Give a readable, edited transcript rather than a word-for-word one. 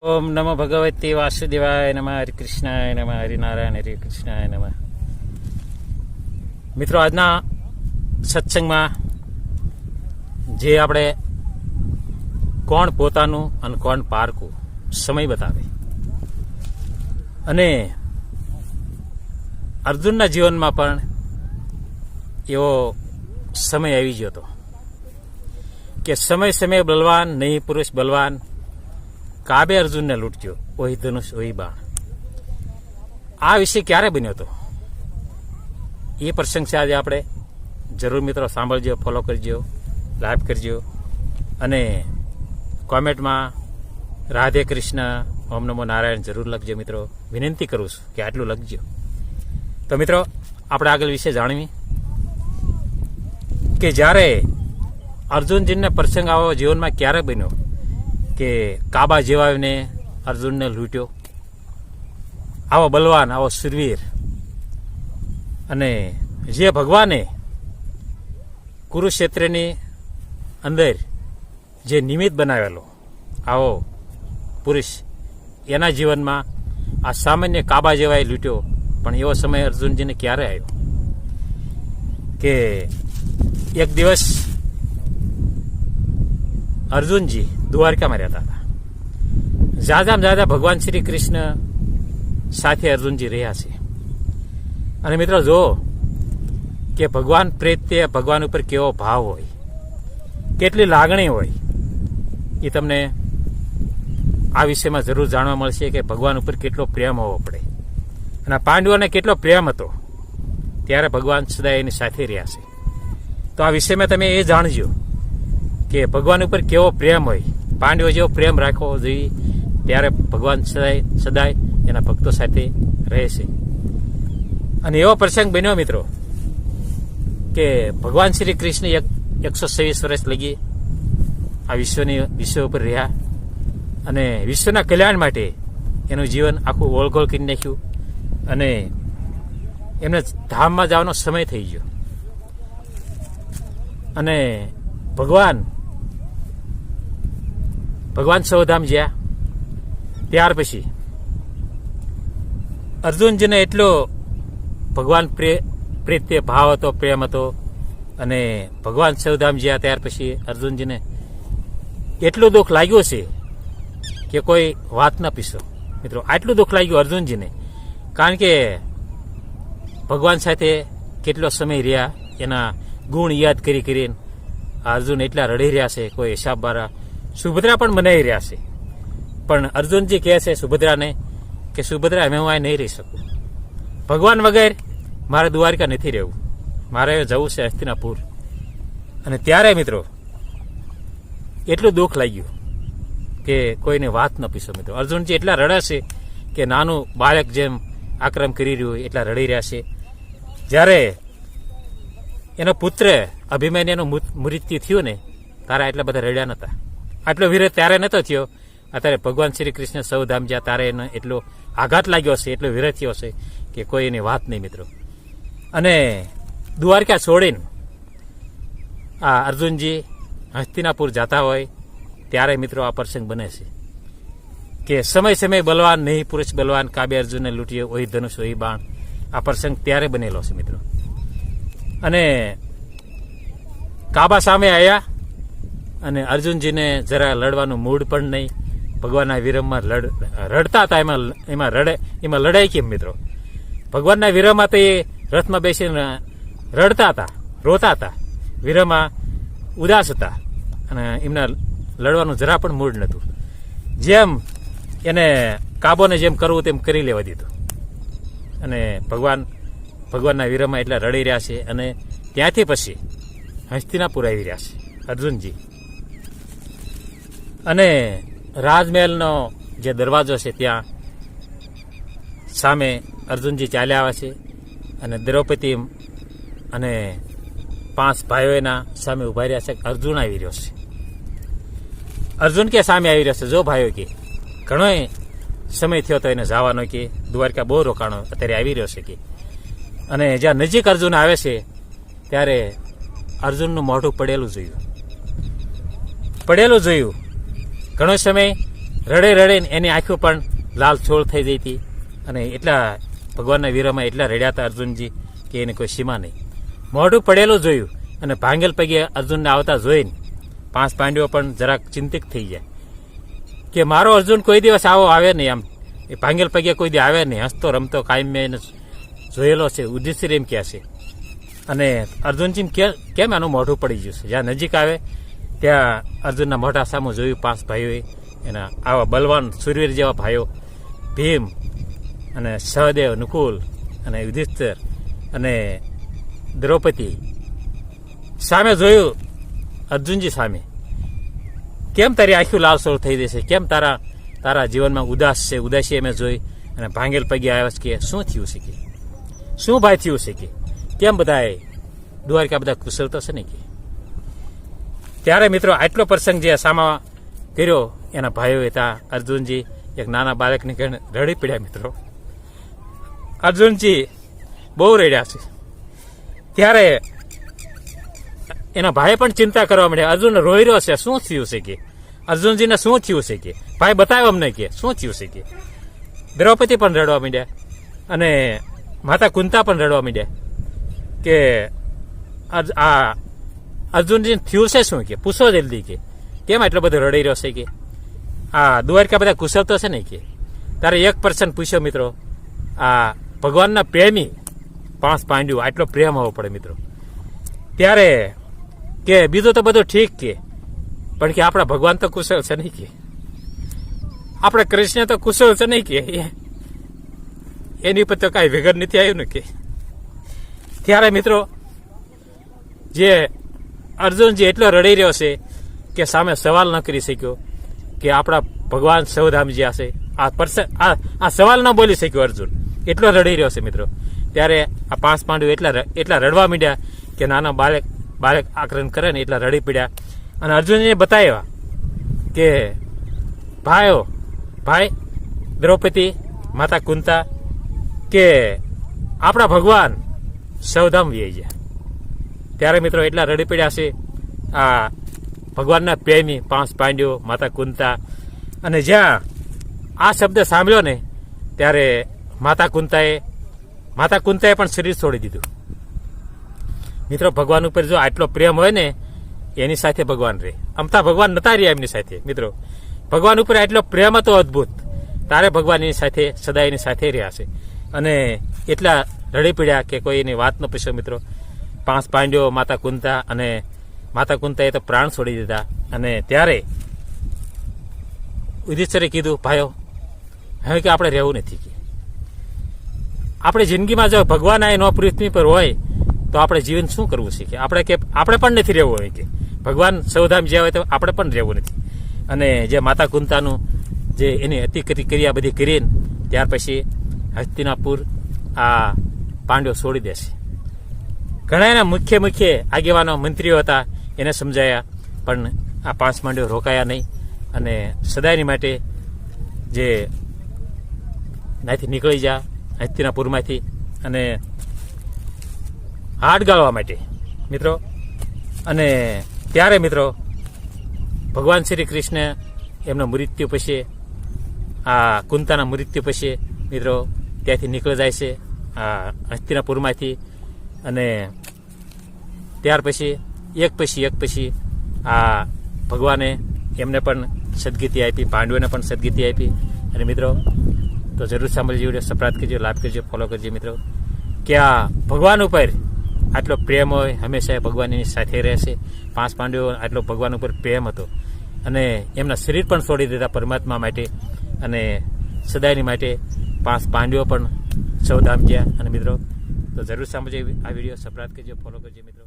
ઓમ નમો ભગવતે વાસુદેવાય નમઃ. હરે કૃષ્ણાય નમઃ. હરે નારાયણ હરે કૃષ્ણાય નમઃ. મિત્રો, આજના સત્સંગમાં જે આપણે કોણ પોતાનું અને કોણ પારકું સમય બતાવે, અને અર્જુનના જીવનમાં પણ એવો સમય આવી ગયો હતો કે સમય સમય બલવાન નહીં પુરુષ બલવાન, કાબે અર્જુનને લૂંટ્યો, ઓહી ધનુષ ઓહી બાણ. આ વિષય ક્યારે બન્યો હતો એ પ્રસંગ છે આજે આપણે જરૂર મિત્રો સાંભળજો, ફોલો કરજો, લાઈક કરજો, અને કોમેન્ટમાં રાધે કૃષ્ણ ઓમ નમો નારાયણ જરૂર લખજો. મિત્રો, વિનંતી કરું છું કે આટલું લખજો. તો મિત્રો, આપણે આગળ વિશે જાણવી કે જ્યારે અર્જુનજીને પ્રસંગ આવો જીવનમાં ક્યારે બન્યો કે કાબા જેવાને અર્જુનને લૂંટ્યો. આવો બલવાન, આવો સુરવીર, અને જે ભગવાને કુરુક્ષેત્રની અંદર જે નિમિત્ત બનાવેલો આવો પુરુષ, એના જીવનમાં આ સામાન્ય કાબા જેવાએ લૂંટ્યો. પણ એવો સમય અર્જુનજીને ક્યારે આવ્યો કે એક દિવસ અર્જુનજી દ્વારકામાં રહેતા હતા. જ્યાદામાં જ્યાદા ભગવાન શ્રી કૃષ્ણ સાથે અર્જુનજી રહ્યા છે. અને મિત્રો, જો કે ભગવાન પ્રત્યે ભગવાન ઉપર કેવો ભાવ હોય, કેટલી લાગણી હોય, એ તમને આ વિષયમાં જરૂર જાણવા મળશે કે ભગવાન ઉપર કેટલો પ્રેમ હોવો પડે. અને પાંડવોને કેટલો પ્રેમ હતો, ત્યારે ભગવાન સદાય એની સાથે રહ્યા છે. તો આ વિષયમાં તમે એ જાણજો કે ભગવાન ઉપર કેવો પ્રેમ હોય, પાંડવો જેવો પ્રેમ રાખવો જોઈએ, ત્યારે ભગવાન સદાય એના ભક્તો સાથે રહે છે. અને એવો પ્રસંગ બન્યો મિત્રો કે ભગવાન શ્રી કૃષ્ણ 126 વર્ષ લગી આ વિશ્વ ઉપર રહ્યા, અને વિશ્વના કલ્યાણ માટે એનું જીવન આખું ઓળગોળ કરી નાખ્યું, અને એમને ધામમાં જવાનો સમય થઈ ગયો. અને ભગવાન સૌધામ જ્યાં, ત્યાર પછી અર્જુનજીને એટલો ભગવાન પ્રત્યે ભાવ હતો, પ્રેમ હતો, અને ભગવાન સૌધામ જ્યાં ત્યાર પછી અર્જુનજીને એટલું દુઃખ લાગ્યું છે કે કોઈ વાત ન પીસો. મિત્રો, આટલું દુઃખ લાગ્યું અર્જુનજીને, કારણ કે ભગવાન સાથે કેટલો સમય રહ્યા, એના ગુણ યાદ કરી કરીને અર્જુન એટલા રડી રહ્યા છે, કોઈ હિસાબ બારા. સુભદ્રા પણ મનાઈ રહ્યા છે, પણ અર્જુનજી કહે છે સુભદ્રાને કે સુભદ્રા, હવે હું આ નહીં રહી શકું. ભગવાન વગર મારે દ્વારકા નથી રહેવું, મારે જવું છે હસ્તિનાપુર. અને ત્યારે મિત્રો એટલું દુઃખ લાગ્યું કે કોઈને વાત ન પીસો. મિત્રો, અર્જુનજી એટલા રડે છે કે નાનું બાળક જેમ આક્રમ કરી રહ્યું એટલા રડી રહ્યા છે. જ્યારે એનો પુત્ર અભિમન્યુનું મૃત્યુ થયું ને, તારા એટલા બધા રડ્યા નહોતા. આટલો વિરોધ ત્યારે નહોતો થયો. અત્યારે ભગવાન શ્રી કૃષ્ણ સૌધામ જ્યાં, તારે એને એટલો આઘાત લાગ્યો છે, એટલો વિરોધ થયો છે કે કોઈ એની વાત નહીં. મિત્રો, અને દ્વારકા છોડીને આ અર્જુનજી હસ્તિનાપુર જતા હોય ત્યારે મિત્રો આ પ્રસંગ બને છે કે સમય સમય બલવાન નહીં પુરુષ બલવાન, કાબે અર્જુનને લૂંટ્યો, ઓહી ધનુષ ઓહી બાણ. આ પ્રસંગ ત્યારે બનેલો છે મિત્રો. અને કાબા સામે આવ્યા, અને અર્જુનજીને જરા લડવાનું મૂડ પણ નહીં. ભગવાનના વિરમમાં રડતા હતા, એમાં લડાઈ કેમ મિત્રો? ભગવાનના વિરમમાં તો એ રથમાં બેસીને રડતા હતા, રોતા હતા, વિરમમાં ઉદાસ હતા, અને એમના લડવાનું જરા પણ મૂડ નહોતું. જેમ એને કાબોને જેમ કરવું તેમ કરી લેવા દીધું. અને ભગવાનના વિરમમાં એટલા રડી રહ્યા છે. અને ત્યાંથી પછી હસ્તિનાપુર આવી રહ્યા છે અર્જુનજી. અને રાજમહેલનો જે દરવાજો છે ત્યાં સામે અર્જુનજી ચાલ્યા આવે છે, અને દ્રૌપદી અને 5 ભાઈઓના સામે ઉભા રહ્યા છે. અર્જુન આવી રહ્યો છે. અર્જુન કે સામે આવી રહ્યો છે, જો ભાઈઓ કે ઘણો સમય થયો તો એને જવાનો, કે દ્વારકા બહુ રોકાણો, અત્યારે આવી રહ્યો છે કે. અને જ્યાં નજીક અર્જુન આવે છે ત્યારે અર્જુનનું મોઢું પડેલું જોયું. ઘણો સમય રડે રડે એની આંખો પણ લાલ છોડ થઈ જઈ હતી અને એટલા ભગવાનના વીરોમાં એટલા રડ્યા હતા અર્જુનજી કે એને કોઈ સીમા નહીં. મોઢું પડેલું જોયું અને ભાંગેલ પગે અર્જુનને આવતા જોઈને 5 પાંડવો પણ જરાક ચિંતિત થઈ જાય કે મારો અર્જુન કોઈ દિવસ આવો આવે નહીં, આમ એ ભાંગેલ પગે કોઈ દી આવે નહીં, હસતો રમતો કાયમ મેં એને જોયેલો છે, યુધિષ્ઠિર એમ કહે છે. અને અર્જુનજી કેમ એનું મોઢું પડી ગયું છે. જ્યાં નજીક આવે ત્યાં અર્જુનના મોઢા સામું જોયું 5 ભાઈઓએ, એના આવા બલવાન સુરવીર જેવા ભાઈઓ ભીમ અને સહદેવ, નકુલ અને યુધિષ્ઠિર અને દ્રૌપદી સામે જોયું. અર્જુનજી સામે કેમ તારી આંખો લાલસોળ થઈ જશે, કેમ તારા જીવનમાં ઉદાસ છે, ઉદાસી અમે જોઈ અને ભાંગેલ પગે આવ્યા કે શું થયું છે, કે શું ભાઈ થયું છે, કે કેમ બધા દ્વારકા બધા કુશળ તો છે ને કે. ત્યારે મિત્રો આટલો પ્રસંગ જે સામા કર્યો એના ભાઈઓ હતા. અર્જુનજી એક નાના બાળકને કહીને રડી પડ્યા. મિત્રો અર્જુનજી બહુ રડ્યા છે. ત્યારે એના ભાઈ પણ ચિંતા કરવા માંડ્યા. અર્જુન રોઈ રહ્યો છે, શું થયું છે કે, અર્જુનજીને શું થયું છે કે, ભાઈ બતાવ્યો અમને કે શું થયું છે કે. દ્રૌપદી પણ રડવા માંડ્યા અને માતા કુંતા પણ રડવા માંડ્યા કે આ અર્જુનજી થયું છે શું, કે પૂછો જલ્દી કે કેમ એટલો બધો રડી રહ્યો છે, કે આ દ્વારકા બધા કુશળ તો છે ને કે. તારે એક પર્સન પૂછ્યો મિત્રો, આ ભગવાનના પ્રેમી 5 પાંડવો આટલો પ્રેમ હોવો પડે મિત્રો. ત્યારે કે બીજું તો બધું ઠીક કે પણ કે આપણા ભગવાન તો કુશળ છે નહીં કે, આપણે કૃષ્ણ તો કુશળ છે નહીં કે, એની ઉપર તો કાંઈ વિગત નથી આવ્યું ને કે. ત્યારે મિત્રો જે અર્જુનજી એટલો રડી રહ્યો છે કે સામે સવાલ ન કરી શક્યો કે આપણા ભગવાન સૌધામજી હશે. આ સવાલ ન બોલી શક્યો અર્જુન, એટલો રડી રહ્યો છે મિત્રો. ત્યારે આ 5 પાંડવો એટલા રડવા માંડ્યા કે નાના બાળક આક્રમણ કરે ને એટલા રડી પડ્યા. અને અર્જુનને બતાવ્યા કે ભાઈ દ્રૌપદી, માતા કુંતા કે આપણા ભગવાન સૌધામ વહી ગયા. ત્યારે મિત્રો એટલા રડી પડ્યા છે આ ભગવાનના પ્રેમી 5 પાંડવો, માતા કુંતા. અને જ્યાં આ શબ્દ સાંભળ્યો ને ત્યારે માતા કુંતાએ પણ શરીર છોડી દીધું. મિત્રો ભગવાન ઉપર જો આટલો પ્રેમ હોય ને એની સાથે ભગવાન રહે. અમતા ભગવાન નતા રહ્યા એમની સાથે. મિત્રો ભગવાન ઉપર આટલો પ્રેમ હતો અદભુત, તારે ભગવાન એની સાથે સદા એની સાથે રહ્યા છે. અને એટલા રડી પડ્યા કે કોઈ એની વાત ન પૂછ્યો મિત્રો. 5 પાંડવો, માતા કુંતા, અને માતા કુંતાએ તો પ્રાણ છોડી દીધા. અને ત્યારે યુધિષ્ઠિરે કીધું, ભાઈઓ હવે કે આપણે રહેવું નથી કે આપણે જિંદગીમાં જો ભગવાન આ નો પૃથ્વી પર હોય તો આપણે જીવન શું કરવું છે, કે આપણે પણ નથી રહેવું હોય, કે ભગવાન સૌધામ જ્યાં હોય તો આપણે પણ રહેવું નથી. અને જે માતા કુંતાનું જે એની અતિ ક્રિયા બધી કરીને ત્યાર પછી હસ્તિનાપુર આ પાંડવો છોડી દેશે. ઘણા એના મુખ્ય આગેવાનો મંત્રીઓ હતા, એને સમજાયા પણ આ 5 પાંડવો રોકાયા નહીં. અને સદાયની માટે જે ત્યાંથી નીકળી જા હસ્તિનાપુરમાંથી અને હાડ ગાળવા માટે મિત્રો. અને ત્યારે મિત્રો ભગવાન શ્રી કૃષ્ણ એમના મૃત્યુ પછી, આ કુંતાના મૃત્યુ પછી મિત્રો ત્યાંથી નીકળી જાય છે આ હસ્તિનાપુરમાંથી. અને ત્યાર પછી એક પછી આ ભગવાને એમને પણ સદગતિ આપી, પાંડવોને પણ સદગતિ આપી. અને મિત્રો તો જરૂર સાંભળજો, વિડીયો સબસ્ક્રાઇબ કરજો, લાઈક કરજો, ફોલો કરજો મિત્રો. કે આ ભગવાન ઉપર આટલો પ્રેમ હોય, હંમેશા ભગવાન એની સાથે રહેશે. 5 પાંડવો આટલો ભગવાન ઉપર પ્રેમ હતો અને એમના શરીર પણ છોડી દીધા પરમાત્મા માટે. અને સદાયની માટે 5 પાંડવો પણ સૌધામ ગયા. અને મિત્રો તો જરૂર સાંભળજો આ વિડીયો, સબસ્ક્રાઇબ કરજો, ફોલો કરજો મિત્રો.